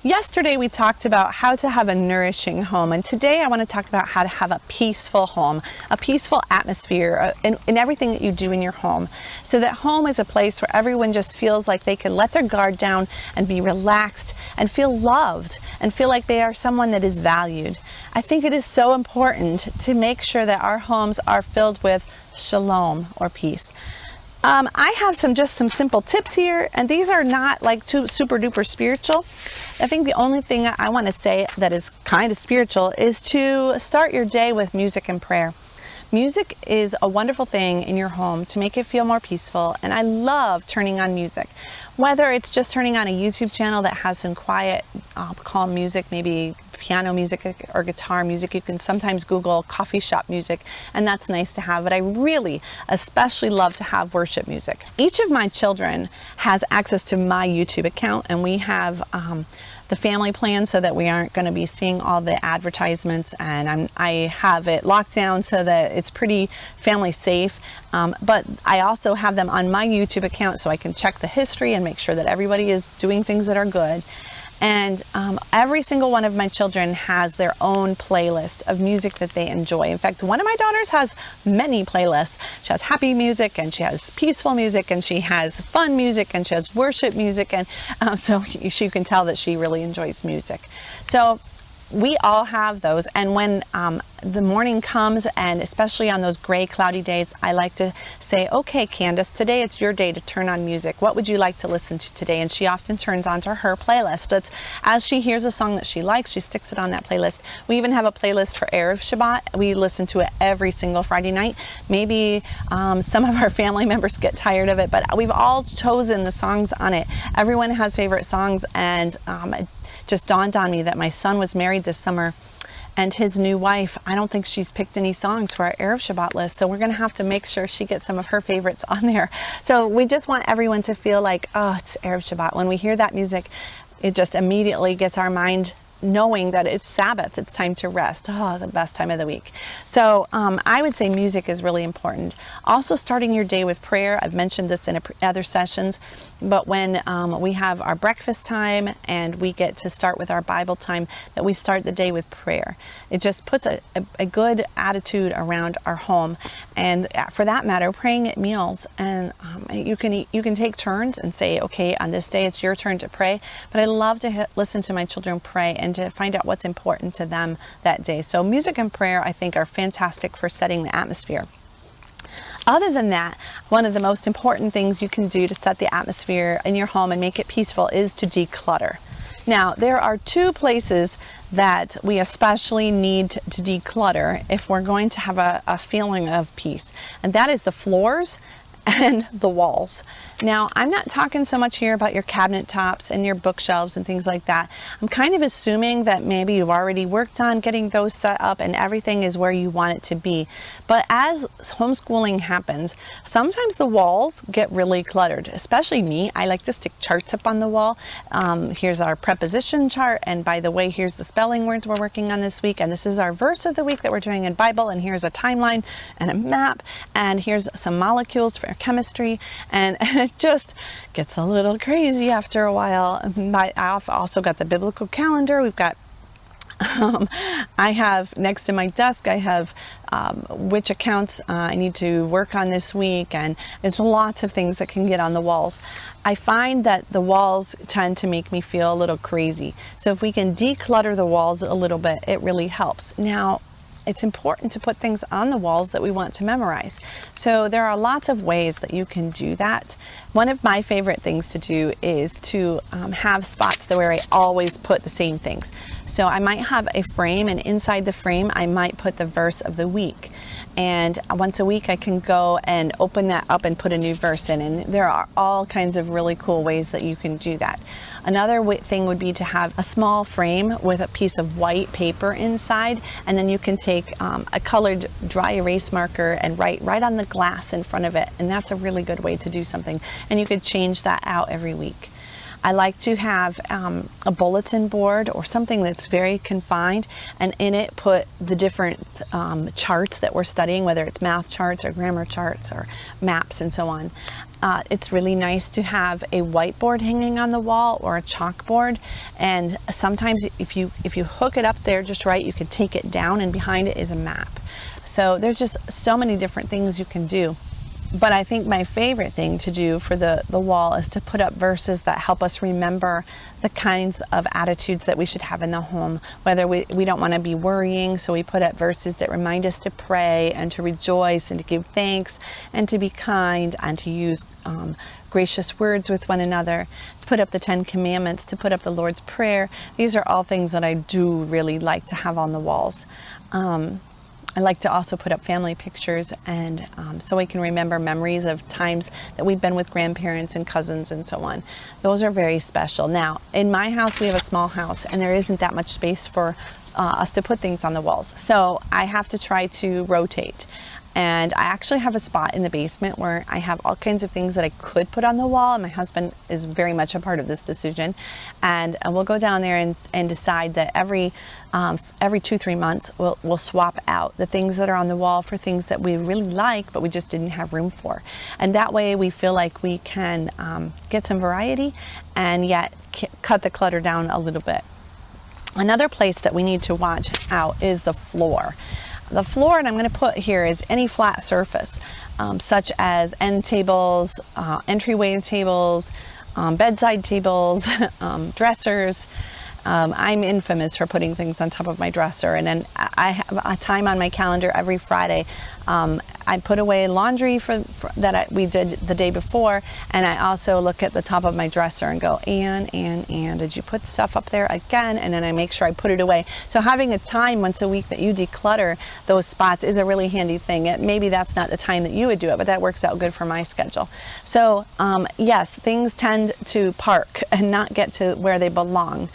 Yesterday we talked about how to have a nourishing home, and today I want to talk about how to have a peaceful home, a peaceful atmosphere in everything that you do in your home, so that home is a place where everyone just feels like they can let their guard down and be relaxed and feel loved and feel like they are someone that is valued. I think it is so important to make sure that our homes are filled with shalom, or peace. I have some simple tips here, and these are not like too super duper spiritual. I think the only thing I want to say that is kind of spiritual is to start your day with music and prayer. Music is a wonderful thing in your home to make it feel more peaceful, and I love turning on music. Whether it's just turning on a YouTube channel that has some quiet, calm music, maybe piano music or guitar music. You can sometimes Google coffee shop music, and that's nice to have, but I really especially love to have worship music. Each of my children has access to my YouTube account, and we have the family plan so that we aren't going to be seeing all the advertisements, and I have it locked down so that it's pretty family safe, but I also have them on my YouTube account so I can check the history and make sure that everybody is doing things that are good. And every single one of my children has their own playlist of music that they enjoy. In fact, one of my daughters has many playlists. She has happy music, and she has peaceful music, and she has fun music, and she has worship music, and so you can tell that she really enjoys music. So we all have those, and when the morning comes, and especially on those gray, cloudy days, I like to say, okay, Candace, today it's your day to turn on music. What would you like to listen to today? And she often turns onto her playlist. As she hears a song that she likes, she sticks it on that playlist. We even have a playlist for Erev Shabbat. We listen to it every single Friday night. Maybe some of our family members get tired of it, but we've all chosen the songs on it. Everyone has favorite songs, and it just dawned on me that my son was married this summer, and his new wife, I don't think she's picked any songs for our Erev Shabbat list, so we're going to have to make sure she gets some of her favorites on there. So we just want everyone to feel like, oh, it's Erev Shabbat. When we hear that music, it just immediately gets our mind knowing that it's Sabbath, it's time to rest. Oh, the best time of the week. So I would say music is really important. Also, starting your day with prayer. I've mentioned this in other sessions, but when we have our breakfast time and we get to start with our Bible time, that we start the day with prayer. It just puts a good attitude around our home, and for that matter, praying at meals. And you can take turns and say, okay, on this day it's your turn to pray. But I love to listen to my children pray and to find out what's important to them that day. So music and prayer, I think, are fantastic for setting the atmosphere. Other than that, one of the most important things you can do to set the atmosphere in your home and make it peaceful is to declutter. Now, there are two places that we especially need to declutter if we're going to have a feeling of peace, and that is the floors and the walls. Now, I'm not talking so much here about your cabinet tops and your bookshelves and things like that. I'm kind of assuming that maybe you've already worked on getting those set up and everything is where you want it to be. But as homeschooling happens, sometimes the walls get really cluttered, especially me. I like to stick charts up on the wall. Here's our preposition chart, and by the way, here's the spelling words we're working on this week, and this is our verse of the week that we're doing in Bible, and here's a timeline and a map, and here's some molecules for chemistry, and it just gets a little crazy after a while. I've also got the biblical calendar. We've got I have next to my desk, I have which accounts I need to work on this week, and it's lots of things that can get on the walls. I find that the walls tend to make me feel a little crazy. So if we can declutter the walls a little bit, it really helps. Now, it's important to put things on the walls that we want to memorize. So there are lots of ways that you can do that. One of my favorite things to do is to have spots where I always put the same things. So I might have a frame, and inside the frame I might put the verse of the week. And once a week I can go and open that up and put a new verse in. And there are all kinds of really cool ways that you can do that. Another thing would be to have a small frame with a piece of white paper inside, and then you can take a colored dry erase marker and write right on the glass in front of it, and that's a really good way to do something, and you could change that out every week. I like to have a bulletin board or something that's very confined, and in it put the different charts that we're studying, whether it's math charts or grammar charts or maps and so on. It's really nice to have a whiteboard hanging on the wall or a chalkboard, and sometimes if you hook it up there just right, you can take it down and behind it is a map. So there's just so many different things you can do. But I think my favorite thing to do for the wall is to put up verses that help us remember the kinds of attitudes that we should have in the home. Whether we don't want to be worrying, so we put up verses that remind us to pray and to rejoice and to give thanks and to be kind and to use gracious words with one another, to put up the 10 Commandments, to put up the Lord's Prayer. These are all things that I do really like to have on the walls. I like to also put up family pictures, and so we can remember memories of times that we've been with grandparents and cousins and so on. Those are very special. Now, in my house, we have a small house, and there isn't that much space for us to put things on the walls. So I have to try to rotate. And I actually have a spot in the basement where I have all kinds of things that I could put on the wall, and my husband is very much a part of this decision. And we'll go down there and decide that every 2-3 months we'll swap out the things that are on the wall for things that we really like but we just didn't have room for. And that way we feel like we can get some variety and yet cut the clutter down a little bit. Another place that we need to watch out is the floor. The floor, and I'm going to put here, is any flat surface, such as end tables, entryway tables, bedside tables, dressers. I'm infamous for putting things on top of my dresser, and then I have a time on my calendar every Friday. I put away laundry we did the day before, and I also look at the top of my dresser and go, Anne, did you put stuff up there again? And then I make sure I put it away. So having a time once a week that you declutter those spots is a really handy thing. Maybe that's not the time that you would do it, but that works out good for my schedule. So yes, things tend to park and not get to where they belong.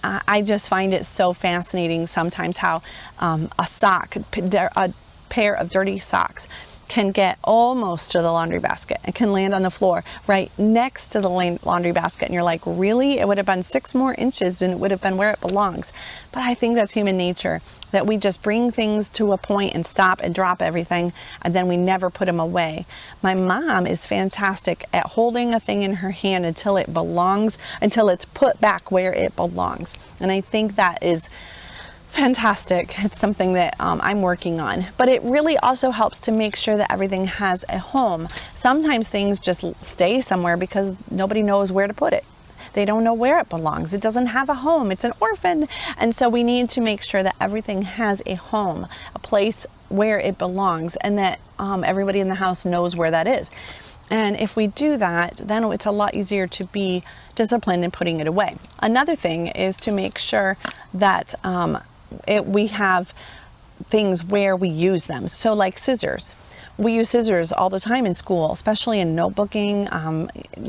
I just find it so fascinating sometimes how a pair of dirty socks can get almost to the laundry basket and can land on the floor right next to the laundry basket, and you're like, really? It would have been 6 more inches and it would have been where it belongs. But I think that's human nature, that we just bring things to a point and stop and drop everything, and then we never put them away. My mom is fantastic at holding a thing in her hand until it belongs, until it's put back where it belongs. And I think that is fantastic. It's something that I'm working on, but it really also helps to make sure that everything has a home. Sometimes things just stay somewhere because nobody knows where to put it. They don't know where it belongs. It doesn't have a home. It's an orphan. And so we need to make sure that everything has a home, a place where it belongs, and that everybody in the house knows where that is. And if we do that, then it's a lot easier to be disciplined in putting it away. Another thing is to make sure that we have things where we use them. So like scissors. We use scissors all the time in school, especially in notebooking.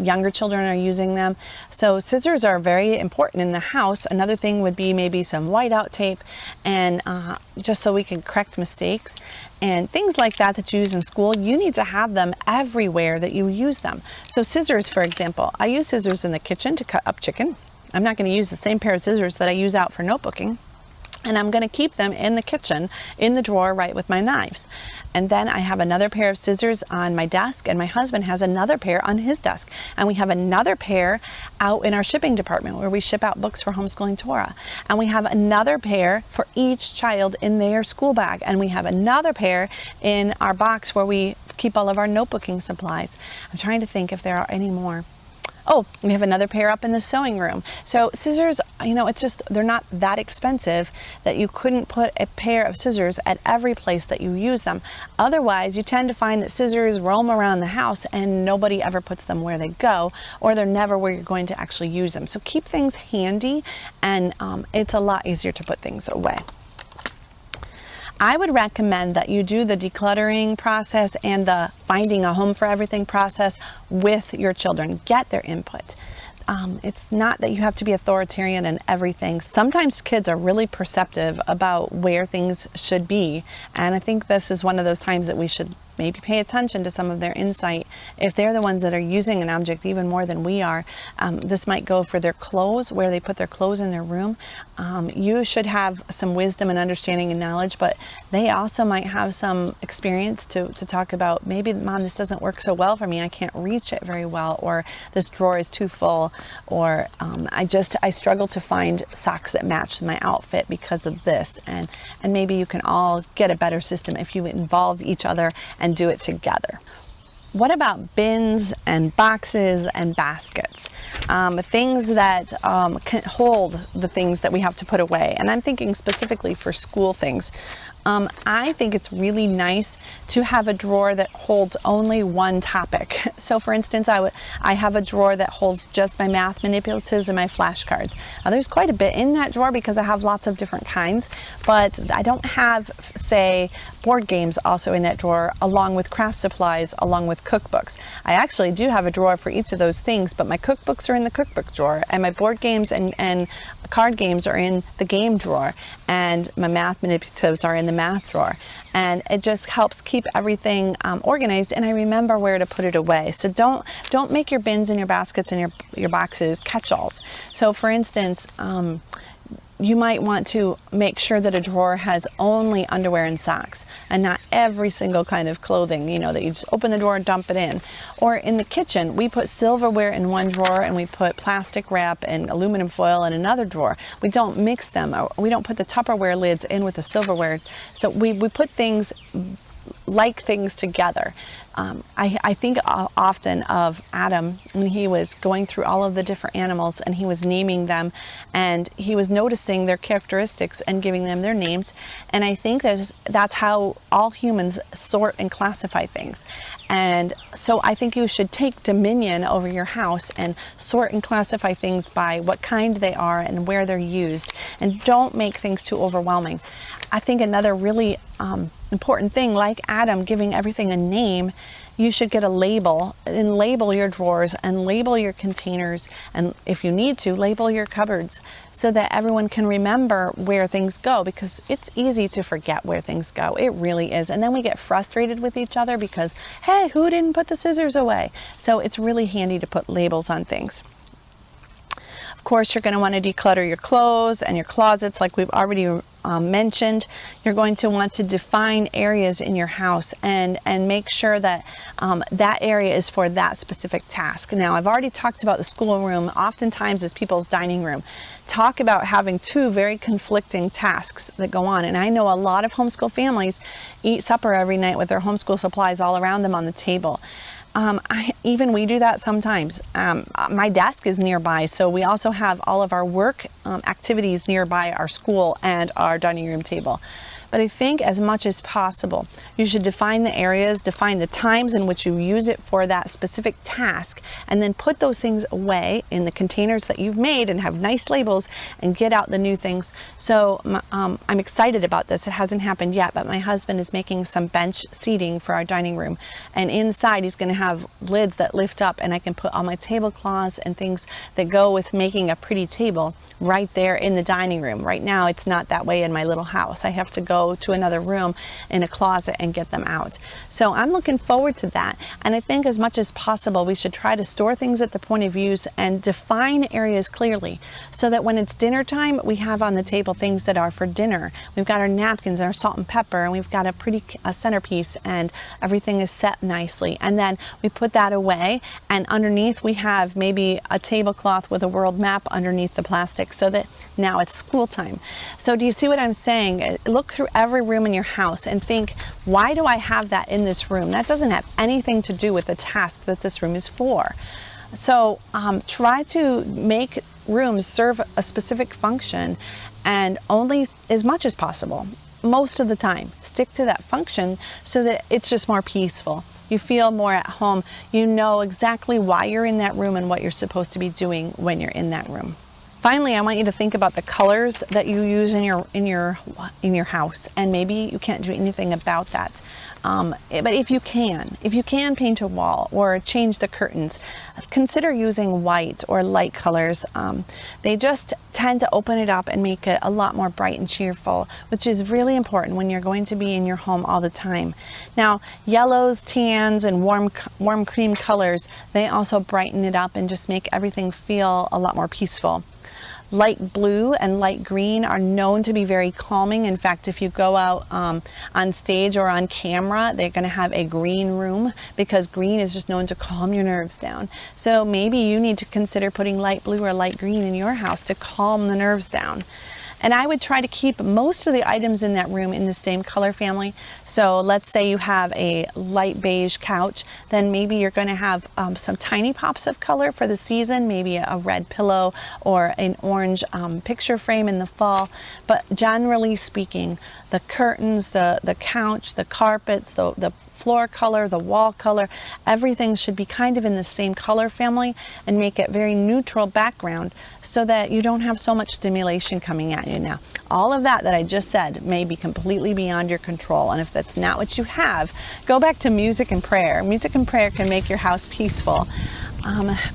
Younger children are using them. So scissors are very important in the house. Another thing would be maybe some whiteout tape, and just so we can correct mistakes and things like that you use in school. You need to have them everywhere that you use them. So scissors, for example, I use scissors in the kitchen to cut up chicken. I'm not going to use the same pair of scissors that I use out for notebooking. And I'm going to keep them in the kitchen, in the drawer, right with my knives. And then I have another pair of scissors on my desk, and my husband has another pair on his desk. And we have another pair out in our shipping department where we ship out books for Homeschooling Torah. And we have another pair for each child in their school bag. And we have another pair in our box where we keep all of our notebooking supplies. I'm trying to think if there are any more. Oh, we have another pair up in the sewing room. So scissors, it's just, they're not that expensive that you couldn't put a pair of scissors at every place that you use them. Otherwise, you tend to find that scissors roam around the house and nobody ever puts them where they go, or they're never where you're going to actually use them. So keep things handy, and it's a lot easier to put things away. I would recommend that you do the decluttering process and the finding a home for everything process with your children. Get their input. It's not that you have to be authoritarian in everything. Sometimes kids are really perceptive about where things should be, and I think this is one of those times that we should maybe pay attention to some of their insight. If they're the ones that are using an object even more than we are, this might go for their clothes, where they put their clothes in their room. You should have some wisdom and understanding and knowledge, but they also might have some experience to talk about, maybe, Mom, this doesn't work so well for me. I can't reach it very well, or this drawer is too full, or I struggle to find socks that match my outfit because of this. And maybe you can all get a better system if you involve each other and do it together. What about bins and boxes and baskets? Things that can hold the things that we have to put away. And I'm thinking specifically for school things. I think it's really nice to have a drawer that holds only one topic. So for instance, I have a drawer that holds just my math manipulatives and my flashcards. Now, there's quite a bit in that drawer because I have lots of different kinds, but I don't have, say, board games also in that drawer, along with craft supplies, along with cookbooks. I actually do have a drawer for each of those things, but my cookbooks are in the cookbook drawer, and my board games and card games are in the game drawer, and my math manipulatives are in the math drawer. And it just helps keep everything organized, and I remember where to put it away. So don't make your bins and your baskets and your boxes catch-alls. So for instance, you might want to make sure that a drawer has only underwear and socks, and not every single kind of clothing, that you just open the drawer and dump it in. Or in the kitchen, we put silverware in one drawer and we put plastic wrap and aluminum foil in another drawer. We don't mix them. We don't put the Tupperware lids in with the silverware. So we put things together. I think often of Adam when he was going through all of the different animals and he was naming them, and he was noticing their characteristics and giving them their names. And I think that's how all humans sort and classify things. And so I think you should take dominion over your house and sort and classify things by what kind they are and where they're used, and don't make things too overwhelming. I think another really important thing, like Adam giving everything a name, you should get a label and label your drawers and label your containers, and if you need to, label your cupboards, so that everyone can remember where things go, because it's easy to forget where things go. It really is. And then we get frustrated with each other because, hey, who didn't put the scissors away? So it's really handy to put labels on things. Of course, you're going to want to declutter your clothes and your closets, like we've already mentioned. You're going to want to define areas in your house and make sure that that area is for that specific task. Now, I've already talked about the schoolroom oftentimes as people's dining room. Talk about having two very conflicting tasks that go on. And I know a lot of homeschool families eat supper every night with their homeschool supplies all around them on the table. We do that sometimes. My desk is nearby, so we also have all of our work activities nearby our school and our dining room table. But I think as much as possible, you should define the areas, define the times in which you use it for that specific task, and then put those things away in the containers that you've made and have nice labels, and get out the new things. So I'm excited about this. It hasn't happened yet, but my husband is making some bench seating for our dining room. And inside he's going to have lids that lift up, and I can put all my tablecloths and things that go with making a pretty table right there in the dining room. Right now it's not that way in my little house. I have to go to another room in a closet and get them out. So I'm looking forward to that. And I think as much as possible, we should try to store things at the point of use and define areas clearly, so that when it's dinner time, we have on the table things that are for dinner. We've got our napkins and our salt and pepper, and we've got a pretty centerpiece, and everything is set nicely. And then we put that away, and underneath we have maybe a tablecloth with a world map underneath the plastic, so that now it's school time. So do you see what I'm saying? Look through every room in your house and think, why do I have that in this room? That doesn't have anything to do with the task that this room is for. So try to make rooms serve a specific function, and only as much as possible, most of the time, stick to that function, so that it's just more peaceful. You feel more at home. You know exactly why you're in that room and what you're supposed to be doing when you're in that room. Finally, I want you to think about the colors that you use in your house, and maybe you can't do anything about that. But if you can paint a wall or change the curtains, consider using white or light colors. They just tend to open it up and make it a lot more bright and cheerful, which is really important when you're going to be in your home all the time. Now, yellows, tans, and warm cream colors, they also brighten it up and just make everything feel a lot more peaceful. Light blue and light green are known to be very calming. In fact, if you go out on stage or on camera, they're going to have a green room because green is just known to calm your nerves down. So maybe you need to consider putting light blue or light green in your house to calm the nerves down. And I would try to keep most of the items in that room in the same color family. So let's say you have a light beige couch, then maybe you're going to have some tiny pops of color for the season, maybe a red pillow or an orange picture frame in the fall. But generally speaking, the curtains, the couch, the carpets, the floor color, the wall color, everything should be kind of in the same color family and make it very neutral background so that you don't have so much stimulation coming at you. Now, all of that I just said may be completely beyond your control, and if that's not what you have, go back to music and prayer. Music and prayer can make your house peaceful.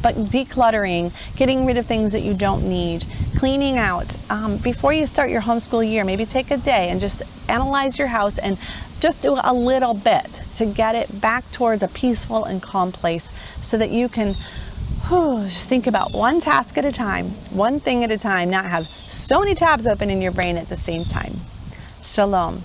But decluttering, getting rid of things that you don't need, cleaning out. Before you start your homeschool year, maybe take a day and just analyze your house and just do a little bit to get it back towards a peaceful and calm place so that you can just think about one task at a time, one thing at a time, not have so many tabs open in your brain at the same time. Shalom.